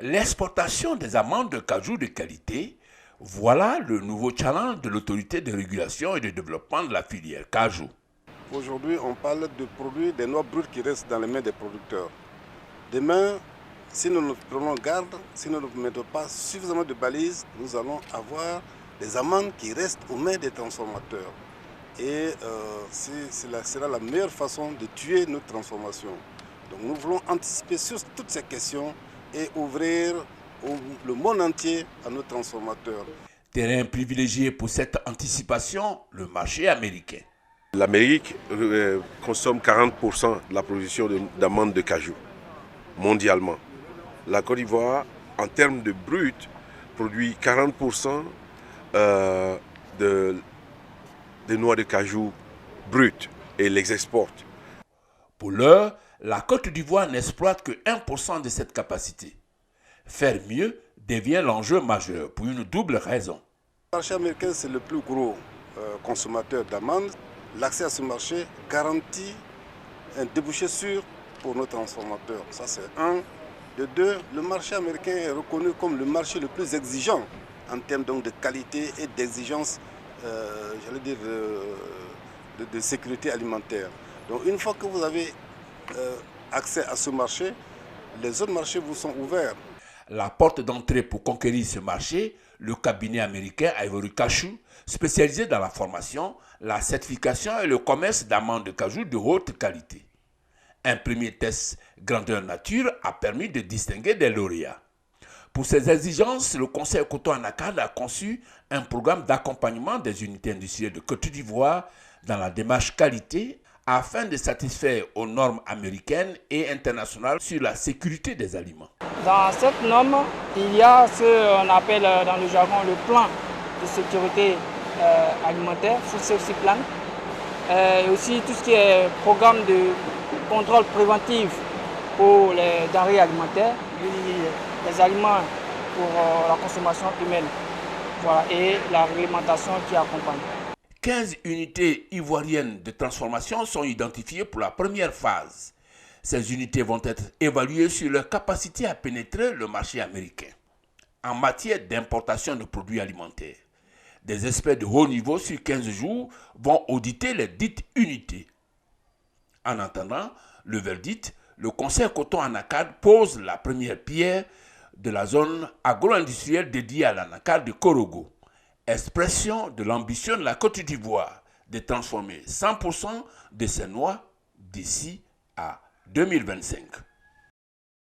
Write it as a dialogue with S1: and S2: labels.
S1: L'exportation des amandes de cajou de qualité, voilà le nouveau challenge de l'autorité de régulation et de développement de la filière cajou.
S2: Aujourd'hui, on parle de produits, des noix brutes qui restent dans les mains des producteurs. Demain, si nous ne prenons garde, si nous ne mettons pas suffisamment de balises, nous allons avoir des amandes qui restent aux mains des transformateurs. Et cela sera la meilleure façon de tuer notre transformation. Donc nous voulons anticiper sur toutes ces questions et ouvrir le monde entier à nos transformateurs.
S1: Terrain privilégié pour cette anticipation, le marché américain.
S3: L'Amérique consomme 40% de la production d'amandes de cajou mondialement. La Côte d'Ivoire, en termes de brut, produit 40% de noix de cajou brutes et les exporte.
S1: Pour l'heure, la Côte d'Ivoire n'exploite que 1% de cette capacité. Faire mieux devient l'enjeu majeur pour une double raison.
S2: Le marché américain, c'est le plus gros consommateur d'amandes. L'accès à ce marché garantit un débouché sûr pour nos transformateurs. Ça, c'est un. De deux, le marché américain est reconnu comme le marché le plus exigeant en termes donc, de qualité et d'exigence, de sécurité alimentaire. Donc une fois que vous avez accès à ce marché, les autres marchés vous sont ouverts.
S1: La porte d'entrée pour conquérir ce marché, le cabinet américain Ivory Cashew, spécialisé dans la formation, la certification et le commerce d'amandes de cajou de haute qualité. Un premier test grandeur nature a permis de distinguer des lauréats. Pour ces exigences, le Conseil Coton Anacarde a conçu un programme d'accompagnement des unités industrielles de Côte d'Ivoire dans la démarche qualité afin de satisfaire aux normes américaines et internationales sur la sécurité des aliments.
S4: Dans cette norme, il y a ce qu'on appelle dans le jargon le plan de sécurité alimentaire, Food Safety Plan, et aussi tout ce qui est programme de contrôle préventif pour les denrées alimentaires, les aliments pour la consommation humaine, voilà, et la réglementation qui accompagne.
S1: 15 unités ivoiriennes de transformation sont identifiées pour la première phase. Ces unités vont être évaluées sur leur capacité à pénétrer le marché américain. En matière d'importation de produits alimentaires, des experts de haut niveau sur 15 jours vont auditer les dites unités. En attendant le verdict, le Conseil Coton Anacarde pose la première pierre de la zone agro-industrielle dédiée à l'anacarde de Korogo. Expression de l'ambition de la Côte d'Ivoire de transformer 100% de ses noix d'ici à 2025.